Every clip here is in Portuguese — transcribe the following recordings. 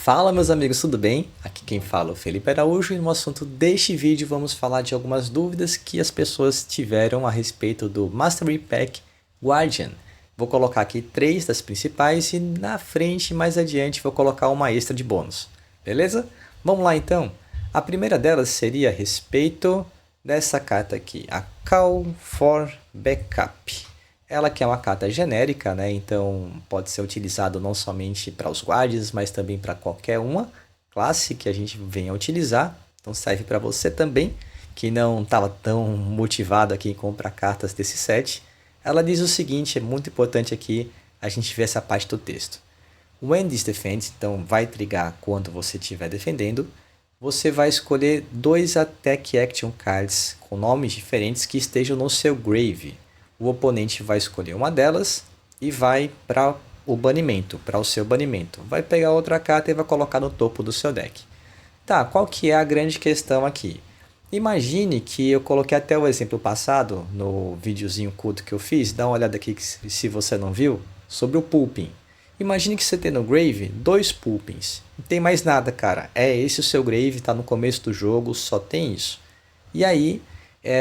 Fala meus amigos, tudo bem? Aqui quem fala é o Felipe Araújo e no assunto deste vídeo vamos falar de algumas dúvidas que as pessoas tiveram a respeito do Mastery Pack Guardian. Vou colocar aqui 3 das principais e na frente, mais adiante, vou colocar uma extra de bônus. Beleza? Vamos lá então. A primeira delas seria a respeito dessa carta aqui, a Call for Backup. Ela que é uma carta genérica, né? Então pode ser utilizado não somente para os guardians, mas também para qualquer uma classe que a gente venha utilizar. Então serve para você também, que não estava tão motivado aqui em comprar cartas desse set. Ela diz o seguinte, é muito importante aqui a gente ver essa parte do texto. When this defends, então vai trigar quando você estiver defendendo, você vai escolher 2 Attack Action Cards com nomes diferentes que estejam no seu grave. O oponente vai escolher uma delas e vai para o banimento, para o seu banimento. Vai pegar outra carta e vai colocar no topo do seu deck. Tá, qual que é a grande questão aqui? Imagine que eu coloquei até o exemplo passado no videozinho curto que eu fiz. Dá uma olhada aqui se você não viu, sobre o Pulping. Imagine que você tem no grave 2 Pulpings. Não tem mais nada, cara. É esse o seu grave, está no começo do jogo, só tem isso. E aí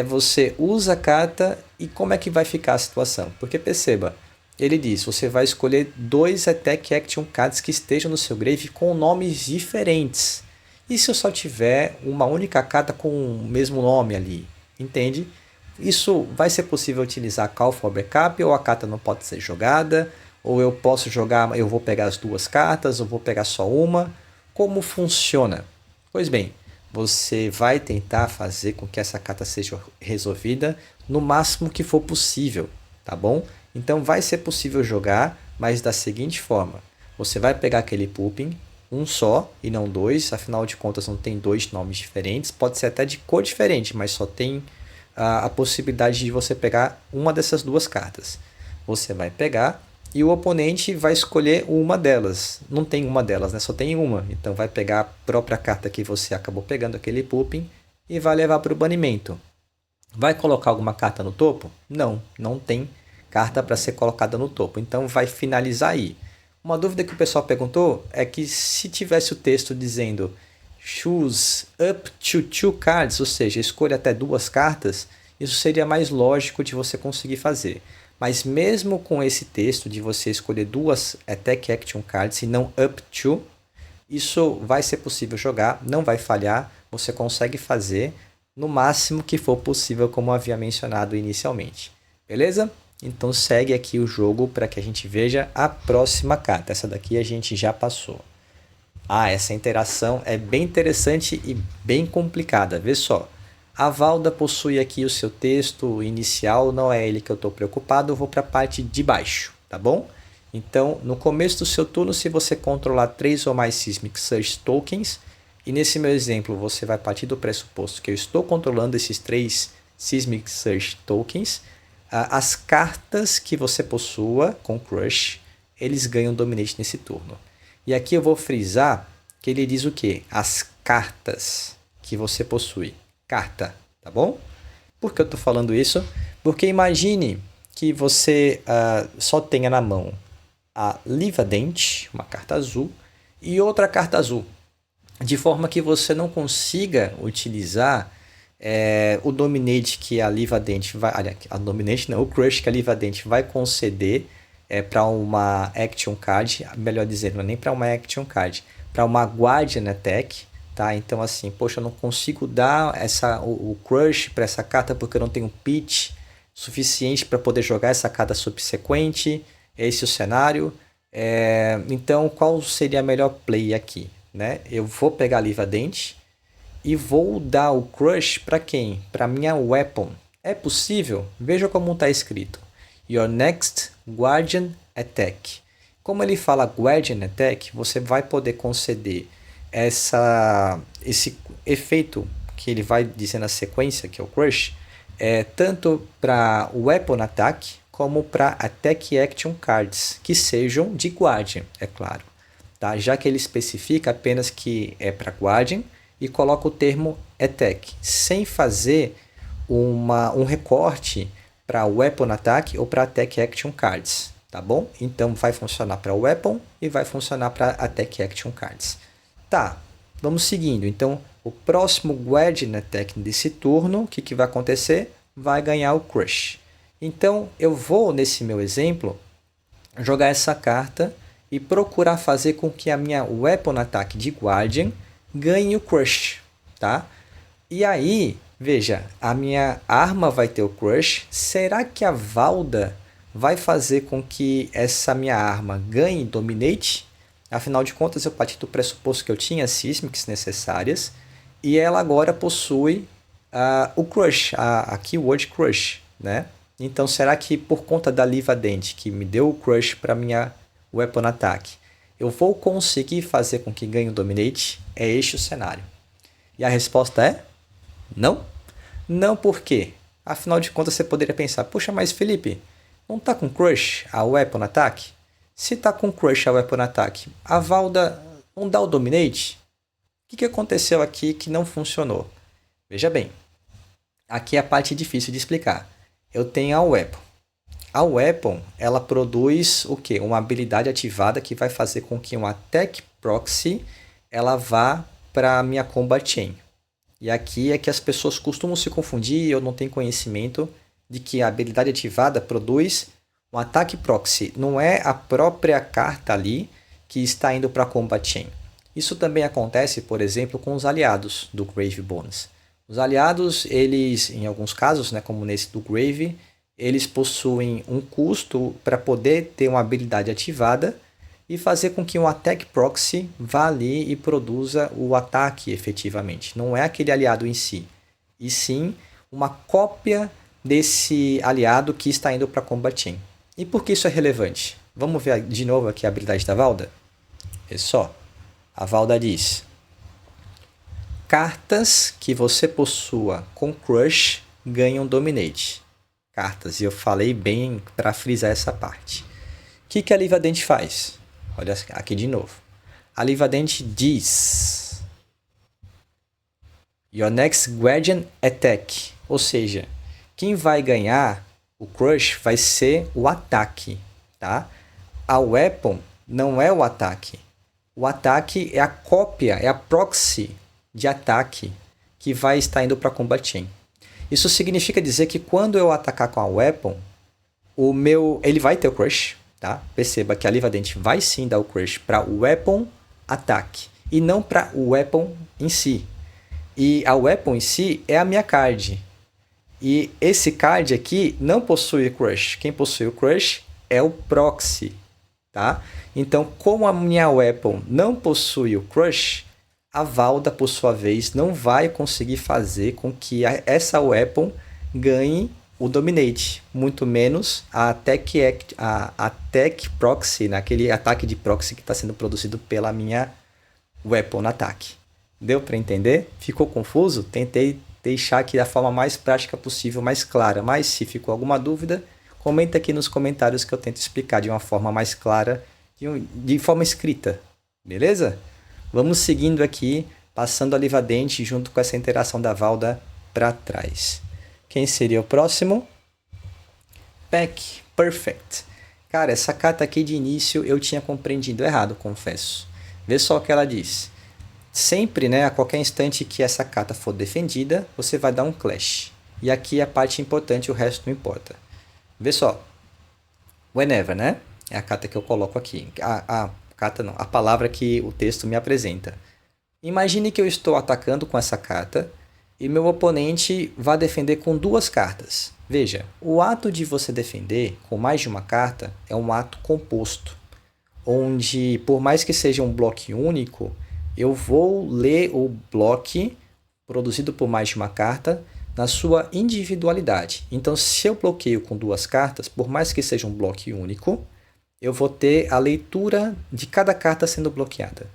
você usa a carta e como é que vai ficar a situação? Porque perceba, ele diz, você vai escolher 2 Attack Action Cards que estejam no seu grave com nomes diferentes. E se eu só tiver uma única carta com o mesmo nome ali? Entende? Isso vai ser possível utilizar Call for Backup ou a carta não pode ser jogada? Ou eu posso jogar, eu vou pegar as 2 cartas ou vou pegar só uma? Como funciona? Pois bem, você vai tentar fazer com que essa carta seja resolvida no máximo que for possível, tá bom? Então vai ser possível jogar, mas da seguinte forma. Você vai pegar aquele Pulping, um só e não 2, afinal de contas não tem 2 nomes diferentes, pode ser até de cor diferente, mas só tem a possibilidade de você pegar uma dessas 2 cartas. Você vai pegar e o oponente vai escolher uma delas. Não tem uma delas, né? Só tem uma. Então vai pegar a própria carta que você acabou pegando, aquele Pulping, e vai levar para o banimento. Vai colocar alguma carta no topo? Não, não tem carta para ser colocada no topo. Então vai finalizar aí. Uma dúvida que o pessoal perguntou é que se tivesse o texto dizendo choose up to 2 cards, ou seja, escolha até 2 cartas, isso seria mais lógico de você conseguir fazer. Mas mesmo com esse texto de você escolher 2 Attack Action Cards e não up to, isso vai ser possível jogar, não vai falhar, você consegue fazer no máximo que for possível, como havia mencionado inicialmente. Beleza? Então segue aqui o jogo para que a gente veja a próxima carta. Essa daqui a gente já passou. Essa interação é bem interessante e bem complicada, vê só. A Valda possui aqui o seu texto inicial, não é ele que eu estou preocupado, eu vou para a parte de baixo, tá bom? Então, no começo do seu turno, se você controlar 3 ou mais Seismic Surge Tokens, e nesse meu exemplo você vai partir do pressuposto que eu estou controlando esses 3 Seismic Surge Tokens, as cartas que você possua com Crush, eles ganham Dominate nesse turno. E aqui eu vou frisar que ele diz o quê? As cartas que você possui. Carta, tá bom? Por que eu estou falando isso? Porque imagine que você só tenha na mão a Livadent, uma carta azul, e outra carta azul, de forma que você não consiga utilizar o Dominate que a Livadent vai... A Dominate não, o Crush que a Livadent vai conceder para uma Action Card, melhor dizendo, não é nem para uma Action Card, para uma Guardian Attack. Tá? Então assim, poxa, eu não consigo dar o Crush para essa carta porque eu não tenho pitch suficiente para poder jogar essa carta subsequente. Esse é o cenário. Então, qual seria a melhor play aqui? Né? Eu vou pegar a Livadent e vou dar o Crush para quem? Para minha Weapon. É possível? Veja como está escrito. Your next Guardian Attack. Como ele fala Guardian Attack, você vai poder conceder esse efeito que ele vai dizer na sequência, que é o Crush, tanto para Weapon Attack como para Attack Action Cards, que sejam de Guardian, é claro. Tá? Já que ele especifica apenas que é para Guardian e coloca o termo Attack, sem fazer um recorte para Weapon Attack ou para Attack Action Cards. Tá bom? Então vai funcionar para Weapon e vai funcionar para Attack Action Cards. Tá, vamos seguindo. Então, o próximo Guardian Attack desse turno, o que vai acontecer? Vai ganhar o Crush. Então, eu vou, nesse meu exemplo, jogar essa carta e procurar fazer com que a minha Weapon Attack de Guardian ganhe o Crush, tá? E aí, veja, a minha arma vai ter o Crush. Será que a Valda vai fazer com que essa minha arma ganhe Dominate? Afinal de contas, eu parti do pressuposto que eu tinha Seismics necessárias e ela agora possui o Crush, a Keyword Crush, né? Então, será que por conta da Liva Dente, que me deu o Crush para minha Weapon Attack, eu vou conseguir fazer com que ganhe o Dominate? É este o cenário. E a resposta é não. Não, por quê? Afinal de contas, você poderia pensar, poxa, mas Felipe, não tá com Crush a Weapon Attack? Se tá com Crush a Weapon Attack, a Valda não dá o Dominate? O que aconteceu aqui que não funcionou? Veja bem, aqui é a parte difícil de explicar. Eu tenho a Weapon. A Weapon, ela produz o quê? Uma habilidade ativada que vai fazer com que uma Attack Proxy ela vá para a minha Combat Chain. E aqui é que as pessoas costumam se confundir e eu não tenho conhecimento de que a habilidade ativada produz um ataque proxy. Não é a própria carta ali que está indo para a Combat Chain. Isso também acontece, por exemplo, com os aliados do Grave Bonus. Os aliados, eles, em alguns casos, né, como nesse do Grave, eles possuem um custo para poder ter uma habilidade ativada e fazer com que um Attack Proxy vá ali e produza o ataque efetivamente. Não é aquele aliado em si, e sim uma cópia desse aliado que está indo para a Combat Chain. E por que isso é relevante? Vamos ver de novo aqui a habilidade da Valda? É só. A Valda diz: cartas que você possua com Crush ganham Dominate. Cartas, e eu falei bem para frisar essa parte. O que a Liva Dente faz? Olha aqui de novo. A Liva Dente diz: Your next Guardian Attack. Ou seja, quem vai ganhar o Crush vai ser o ataque, tá? A Weapon não é o ataque. O ataque é a cópia, é a proxy de ataque que vai estar indo para a Combat Chain. Isso significa dizer que quando eu atacar com a Weapon, ele vai ter o Crush, tá? Perceba que a Liva Dente vai sim dar o Crush para o Weapon ataque e não para o Weapon em si. E a Weapon em si é a minha card. E esse card aqui não possui Crush. Quem possui o Crush é o Proxy, tá? Então, como a minha Weapon não possui o Crush, a Valda, por sua vez, não vai conseguir fazer com que essa Weapon ganhe o Dominate. Muito menos a Attack Proxy, naquele ataque de Proxy que está sendo produzido pela minha Weapon Attack. Deu para entender? Ficou confuso? Tentei deixar aqui da forma mais prática possível, mais clara. Mas se ficou alguma dúvida, comenta aqui nos comentários que eu tento explicar de uma forma mais clara, de forma escrita. Beleza? Vamos seguindo aqui, passando a Liva Dente junto com essa interação da Valda para trás. Quem seria o próximo? Pack Perfect. Cara, essa carta aqui de início eu tinha compreendido errado, confesso. Vê só o que ela diz. Sempre, né, a qualquer instante que essa carta for defendida, você vai dar um Clash. E aqui a parte importante, o resto não importa. Vê só. Whenever, né? É a carta que eu coloco aqui. A palavra que o texto me apresenta. Imagine que eu estou atacando com essa carta e meu oponente vai defender com duas cartas. Veja, o ato de você defender com mais de uma carta é um ato composto, onde, por mais que seja um bloco único, eu vou ler o bloco produzido por mais de uma carta na sua individualidade. Então, se eu bloqueio com duas cartas, por mais que seja um bloco único, eu vou ter a leitura de cada carta sendo bloqueada.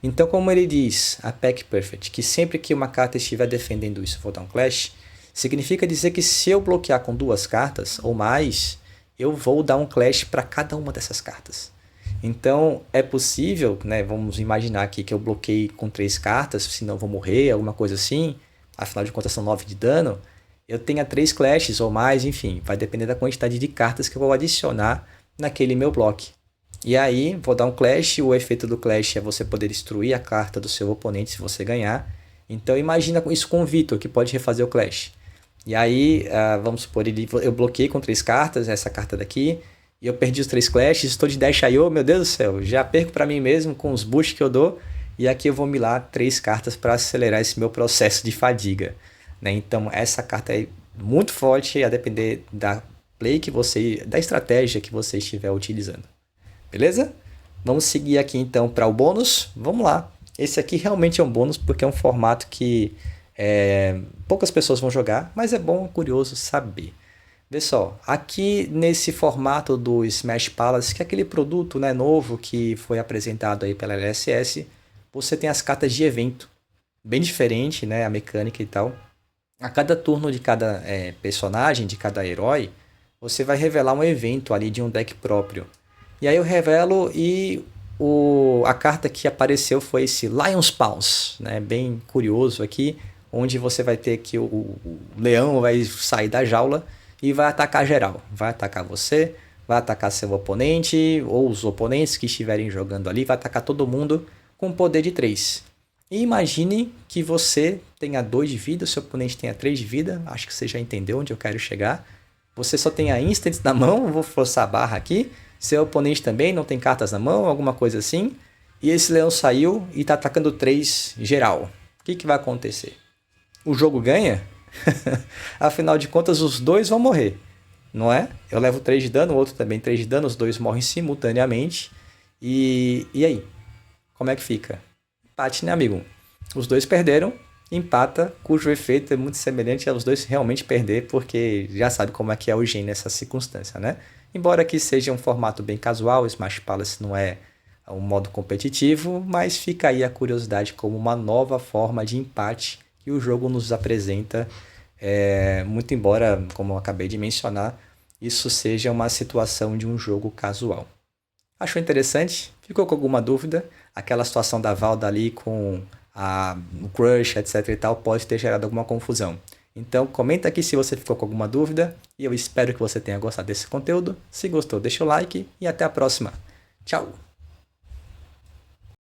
Então, como ele diz, a Pack Perfect, que sempre que uma carta estiver defendendo isso, eu vou dar um Clash, significa dizer que se eu bloquear com duas cartas ou mais, eu vou dar um Clash para cada uma dessas cartas. Então, é possível, né, vamos imaginar aqui que eu bloqueei com 3 cartas, senão eu vou morrer, alguma coisa assim, afinal de contas são 9 de dano, eu tenha 3 Clashes ou mais, enfim, vai depender da quantidade de cartas que eu vou adicionar naquele meu bloco. E aí, vou dar um Clash, o efeito do Clash é você poder destruir a carta do seu oponente se você ganhar. Então imagina isso com o Vitor, que pode refazer o Clash. E aí, vamos supor, eu bloqueei com 3 cartas, essa carta daqui, e eu perdi os 3 Clashes, estou de Dash IO, meu Deus do céu, já perco para mim mesmo com os boosts que eu dou, e aqui eu vou milar 3 cartas para acelerar esse meu processo de fadiga. Né? Então essa carta é muito forte, a depender da play que você, da estratégia que você estiver utilizando. Beleza? Vamos seguir aqui então para o bônus. Vamos lá. Esse aqui realmente é um bônus porque é um formato que poucas pessoas vão jogar, mas é bom, curioso saber. Vê só, aqui nesse formato do Smash Palace, que é aquele produto, né, novo que foi apresentado aí pela LSS, você tem as cartas de evento, bem diferente, né, a mecânica e tal. A cada turno de cada personagem, de cada herói, você vai revelar um evento ali de um deck próprio. E aí eu revelo e a carta que apareceu foi esse Lion's Paws, né? Bem curioso aqui, onde você vai ter que o leão vai sair da jaula e vai atacar geral. Vai atacar você, vai atacar seu oponente ou os oponentes que estiverem jogando ali, vai atacar todo mundo com poder de 3. E imagine que você tenha 2 de vida, seu oponente tenha 3 de vida, acho que você já entendeu onde eu quero chegar. Você só tem a Instants na mão, vou forçar a barra aqui. Seu oponente também não tem cartas na mão, alguma coisa assim. E esse leão saiu e está atacando 3 geral. O que vai acontecer? O jogo ganha? Afinal de contas, os 2 vão morrer, não é? Eu levo 3 de dano, o outro também 3 de dano, os 2 morrem simultaneamente. E aí? Como é que fica? Empate, né, amigo? Os 2 perderam, empata, cujo efeito é muito semelhante aos 2 realmente perder, porque já sabe como é que é o Gen nessa circunstância, né? Embora aqui seja um formato bem casual, o Smash Palace não é um modo competitivo, mas fica aí a curiosidade como uma nova forma de empate que o jogo nos apresenta, muito embora, como eu acabei de mencionar, isso seja uma situação de um jogo casual. Achou interessante? Ficou com alguma dúvida? Aquela situação da Valda ali com o Crush, etc e tal, pode ter gerado alguma confusão. Então comenta aqui se você ficou com alguma dúvida e eu espero que você tenha gostado desse conteúdo. Se gostou, deixa o like e até a próxima. Tchau!